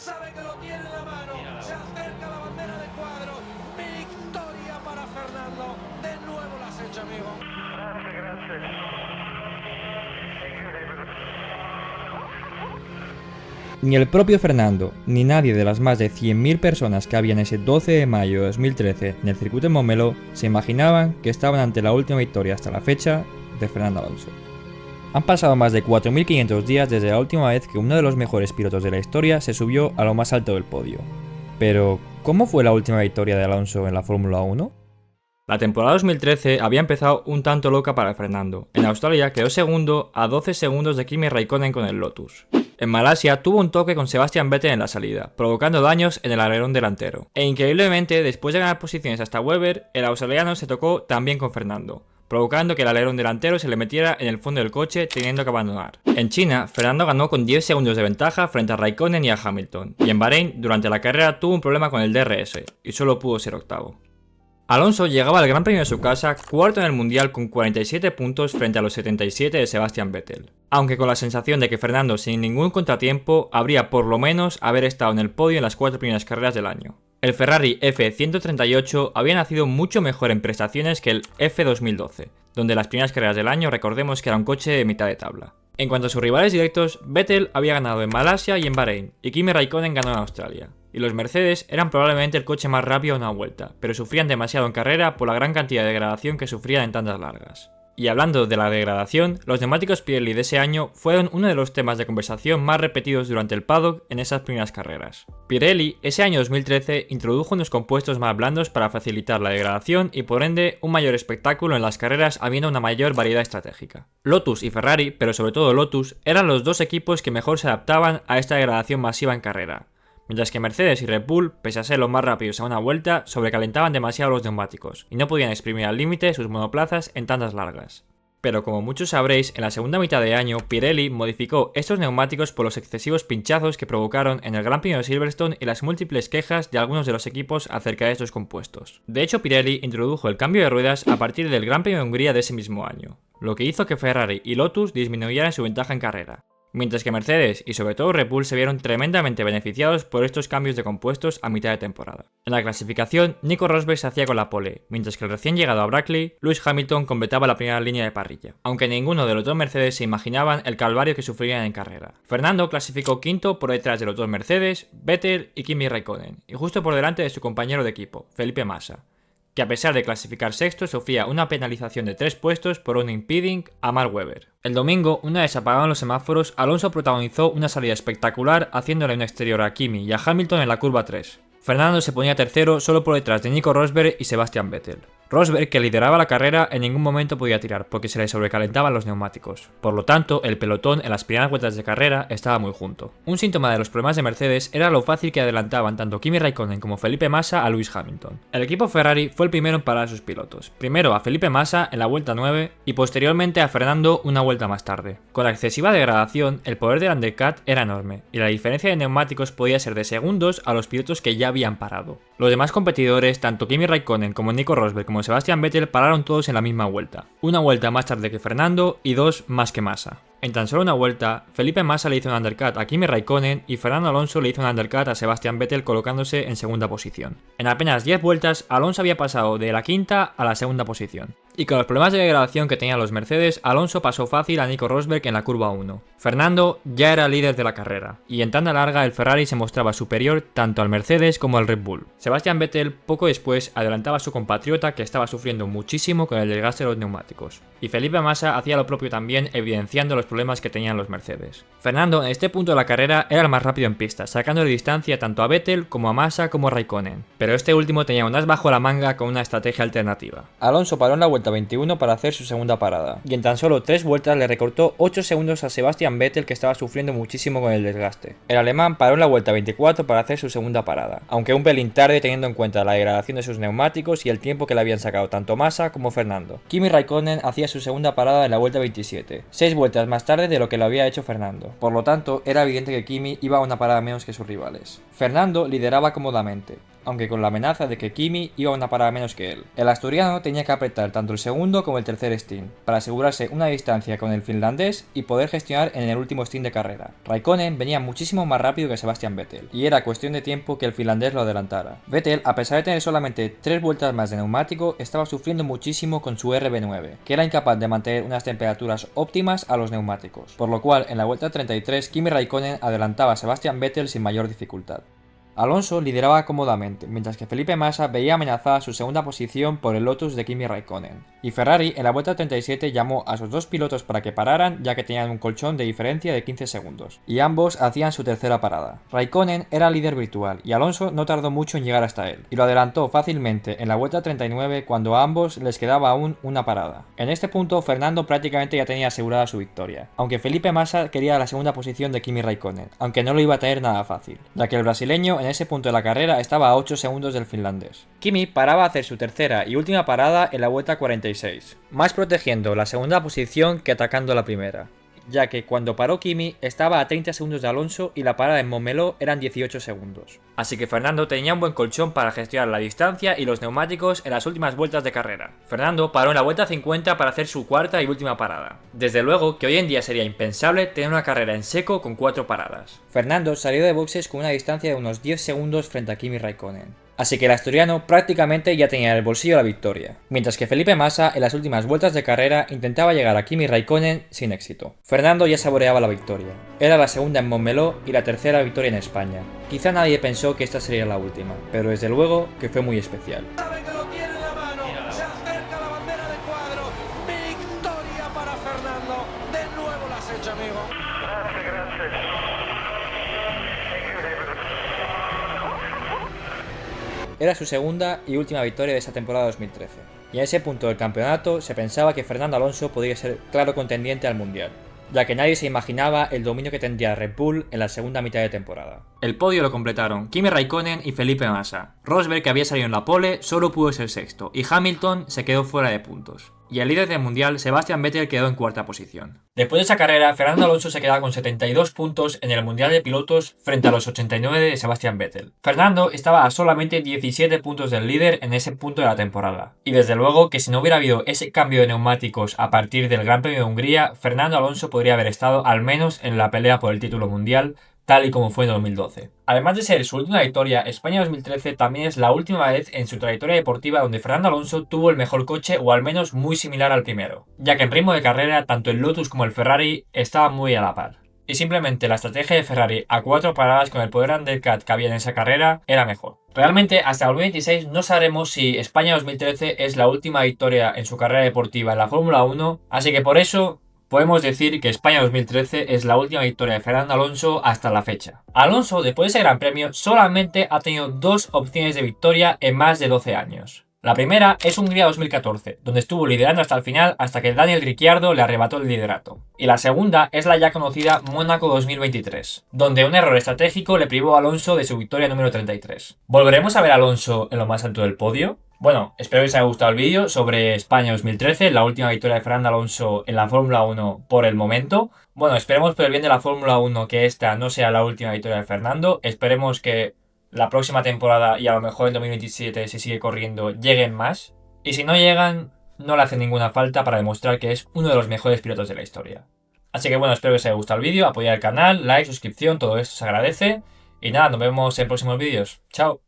sabe que lo tiene en la mano, se acerca a la bandera de cuadros, victoria para Fernando, de nuevo lo has hecho, amigo. Ni el propio Fernando, ni nadie de las más de 100.000 personas que habían ese 12 de mayo de 2013 en el circuito de Montmeló se imaginaban que estaban ante la última victoria hasta la fecha de Fernando Alonso. Han pasado más de 4.500 días desde la última vez que uno de los mejores pilotos de la historia se subió a lo más alto del podio. Pero, ¿cómo fue la última victoria de Alonso en la Fórmula 1? La temporada 2013 había empezado un tanto loca para Fernando. En Australia quedó segundo a 12 segundos de Kimi Raikkonen con el Lotus. En Malasia tuvo un toque con Sebastian Vettel en la salida, provocando daños en el alerón delantero. E increíblemente, después de ganar posiciones hasta Webber, el australiano se tocó también con Fernando, provocando que el alerón delantero se le metiera en el fondo del coche, teniendo que abandonar. En China, Fernando ganó con 10 segundos de ventaja frente a Raikkonen y a Hamilton, y en Bahrein, durante la carrera tuvo un problema con el DRS, y solo pudo ser octavo. Alonso llegaba al Gran Premio de su casa cuarto en el Mundial con 47 puntos frente a los 77 de Sebastian Vettel, aunque con la sensación de que Fernando sin ningún contratiempo habría por lo menos haber estado en el podio en las 4 primeras carreras del año. El Ferrari F138 había nacido mucho mejor en prestaciones que el F2012, donde las primeras carreras del año recordemos que era un coche de mitad de tabla. En cuanto a sus rivales directos, Vettel había ganado en Malasia y en Bahrein, y Kimi Raikkonen ganó en Australia. Y los Mercedes eran probablemente el coche más rápido a una vuelta, pero sufrían demasiado en carrera por la gran cantidad de degradación que sufrían en tandas largas. Y hablando de la degradación, los neumáticos Pirelli de ese año fueron uno de los temas de conversación más repetidos durante el paddock en esas primeras carreras. Pirelli, ese año 2013, introdujo unos compuestos más blandos para facilitar la degradación y por ende un mayor espectáculo en las carreras habiendo una mayor variedad estratégica. Lotus y Ferrari, pero sobre todo Lotus, eran los dos equipos que mejor se adaptaban a esta degradación masiva en carrera, mientras que Mercedes y Red Bull, pese a ser los más rápidos a una vuelta, sobrecalentaban demasiado los neumáticos y no podían exprimir al límite sus monoplazas en tandas largas. Pero como muchos sabréis, en la segunda mitad de año, Pirelli modificó estos neumáticos por los excesivos pinchazos que provocaron en el Gran Premio de Silverstone y las múltiples quejas de algunos de los equipos acerca de estos compuestos. De hecho, Pirelli introdujo el cambio de ruedas a partir del Gran Premio de Hungría de ese mismo año, lo que hizo que Ferrari y Lotus disminuyeran su ventaja en carrera, mientras que Mercedes y sobre todo Red Bull se vieron tremendamente beneficiados por estos cambios de compuestos a mitad de temporada. En la clasificación, Nico Rosberg se hacía con la pole, mientras que el recién llegado a Brackley, Lewis Hamilton completaba la primera línea de parrilla, aunque ninguno de los dos Mercedes se imaginaban el calvario que sufrirían en carrera. Fernando clasificó quinto por detrás de los dos Mercedes, Vettel y Kimi Raikkonen, y justo por delante de su compañero de equipo, Felipe Massa, que a pesar de clasificar sexto sufría una penalización de 3 puestos por un impeding a Mark Webber. El domingo, una vez se apagaban los semáforos, Alonso protagonizó una salida espectacular haciéndole un exterior a Kimi y a Hamilton en la curva 3. Fernando se ponía tercero solo por detrás de Nico Rosberg y Sebastian Vettel. Rosberg, que lideraba la carrera, en ningún momento podía tirar porque se le sobrecalentaban los neumáticos. Por lo tanto, el pelotón en las primeras vueltas de carrera estaba muy junto. Un síntoma de los problemas de Mercedes era lo fácil que adelantaban tanto Kimi Raikkonen como Felipe Massa a Lewis Hamilton. El equipo Ferrari fue el primero en parar a sus pilotos. Primero a Felipe Massa en la vuelta 9 y posteriormente a Fernando una vuelta más tarde. Con la excesiva degradación, el poder del undercut era enorme y la diferencia de neumáticos podía ser de segundos a los pilotos que ya habían parado. Los demás competidores, tanto Kimi Raikkonen como Nico Rosberg como Sebastian Vettel, pararon todos en la misma vuelta. Una vuelta más tarde que Fernando y 2 más que Massa. En tan solo una vuelta, Felipe Massa le hizo un undercut a Kimi Raikkonen y Fernando Alonso le hizo un undercut a Sebastian Vettel colocándose en segunda posición. En apenas 10 vueltas, Alonso había pasado de la quinta a la segunda posición. Y con los problemas de degradación que tenían los Mercedes, Alonso pasó fácil a Nico Rosberg en la curva 1. Fernando ya era líder de la carrera, y en tanda larga el Ferrari se mostraba superior tanto al Mercedes como al Red Bull. Sebastian Vettel poco después adelantaba a su compatriota que estaba sufriendo muchísimo con el desgaste de los neumáticos. Y Felipe Massa hacía lo propio también, evidenciando los problemas que tenían los Mercedes. Fernando en este punto de la carrera era el más rápido en pista, sacándole distancia tanto a Vettel como a Massa como a Raikkonen. Pero este último tenía un as bajo la manga con una estrategia alternativa. Alonso paró en la vuelta 21 para hacer su segunda parada, y en tan solo 3 vueltas le recortó 8 segundos a Sebastian Vettel, que estaba sufriendo muchísimo con el desgaste. El alemán paró en la vuelta 24 para hacer su segunda parada, aunque un pelín tarde teniendo en cuenta la degradación de sus neumáticos y el tiempo que le habían sacado tanto Massa como Fernando. Kimi Raikkonen hacía su segunda parada en la vuelta 27, 6 vueltas más tarde de lo que lo había hecho Fernando. Por lo tanto, era evidente que Kimi iba a una parada menos que sus rivales. Fernando lideraba cómodamente, aunque con la amenaza de que Kimi iba una parada menos que él. El asturiano tenía que apretar tanto el segundo como el tercer stint, para asegurarse una distancia con el finlandés y poder gestionar en el último stint de carrera. Raikkonen venía muchísimo más rápido que Sebastian Vettel, y era cuestión de tiempo que el finlandés lo adelantara. Vettel, a pesar de tener solamente 3 vueltas más de neumático, estaba sufriendo muchísimo con su RB9, que era incapaz de mantener unas temperaturas óptimas a los neumáticos, por lo cual en la vuelta 33 Kimi Raikkonen adelantaba a Sebastian Vettel sin mayor dificultad. Alonso lideraba cómodamente, mientras que Felipe Massa veía amenazada su segunda posición por el Lotus de Kimi Raikkonen, y Ferrari en la vuelta 37 llamó a sus dos pilotos para que pararan, ya que tenían un colchón de diferencia de 15 segundos, y ambos hacían su tercera parada. Raikkonen era líder virtual, y Alonso no tardó mucho en llegar hasta él, y lo adelantó fácilmente en la vuelta 39 cuando a ambos les quedaba aún una parada. En este punto Fernando prácticamente ya tenía asegurada su victoria, aunque Felipe Massa quería la segunda posición de Kimi Raikkonen, aunque no lo iba a tener nada fácil, ya que el brasileño en ese punto de la carrera estaba a 8 segundos del finlandés. Kimi paraba a hacer su tercera y última parada en la vuelta 46, más protegiendo la segunda posición que atacando la primera, ya que cuando paró Kimi estaba a 30 segundos de Alonso y la parada en Montmeló eran 18 segundos. Así que Fernando tenía un buen colchón para gestionar la distancia y los neumáticos en las últimas vueltas de carrera. Fernando paró en la vuelta 50 para hacer su cuarta y última parada. Desde luego que hoy en día sería impensable tener una carrera en seco con 4 paradas. Fernando salió de boxes con una distancia de unos 10 segundos frente a Kimi Raikkonen. Así que el asturiano prácticamente ya tenía en el bolsillo la victoria, mientras que Felipe Massa en las últimas vueltas de carrera intentaba llegar a Kimi Raikkonen sin éxito. Fernando ya saboreaba la victoria. Era la segunda en Montmeló y la tercera victoria en España. Quizá nadie pensó que esta sería la última, pero desde luego que fue muy especial. Sabe que lo tiene en la mano, se acerca la bandera de cuadro, victoria para Fernando, de nuevo la has hecho, amigo. Gracias. Era su segunda y última victoria de esa temporada 2013, y en ese punto del campeonato se pensaba que Fernando Alonso podría ser claro contendiente al Mundial, ya que nadie se imaginaba el dominio que tendría Red Bull en la segunda mitad de temporada. El podio lo completaron Kimi Raikkonen y Felipe Massa. Rosberg, que había salido en la pole, solo pudo ser sexto, y Hamilton se quedó fuera de puntos. Y el líder del mundial, Sebastian Vettel, quedó en cuarta posición. Después de esa carrera, Fernando Alonso se quedaba con 72 puntos en el mundial de pilotos frente a los 89 de Sebastian Vettel. Fernando estaba a solamente 17 puntos del líder en ese punto de la temporada. Y desde luego que si no hubiera habido ese cambio de neumáticos a partir del Gran Premio de Hungría, Fernando Alonso podría haber estado al menos en la pelea por el título mundial, tal y como fue en 2012. Además de ser su última victoria, España 2013 también es la última vez en su trayectoria deportiva donde Fernando Alonso tuvo el mejor coche o al menos muy similar al primero, ya que en ritmo de carrera tanto el Lotus como el Ferrari estaban muy a la par. Y simplemente la estrategia de Ferrari a 4 paradas con el poder undercut que había en esa carrera era mejor. Realmente hasta 2026 no sabremos si España 2013 es la última victoria en su carrera deportiva en la Fórmula 1, así que por eso podemos decir que España 2013 es la última victoria de Fernando Alonso hasta la fecha. Alonso, después de ese gran premio, solamente ha tenido 2 opciones de victoria en más de 12 años. La primera es Hungría 2014, donde estuvo liderando hasta el final hasta que Daniel Ricciardo le arrebató el liderato. Y la segunda es la ya conocida Mónaco 2023, donde un error estratégico le privó a Alonso de su victoria número 33. ¿Volveremos a ver a Alonso en lo más alto del podio? Bueno, espero que os haya gustado el vídeo sobre España 2013, la última victoria de Fernando Alonso en la Fórmula 1 por el momento. Bueno, esperemos por el bien de la Fórmula 1 que esta no sea la última victoria de Fernando. Esperemos que la próxima temporada y a lo mejor en 2027 si sigue corriendo lleguen más. Y si no llegan, no le hace ninguna falta para demostrar que es uno de los mejores pilotos de la historia. Así que bueno, espero que os haya gustado el vídeo, apoyar el canal, like, suscripción, todo esto se agradece. Y nada, nos vemos en próximos vídeos. Chao.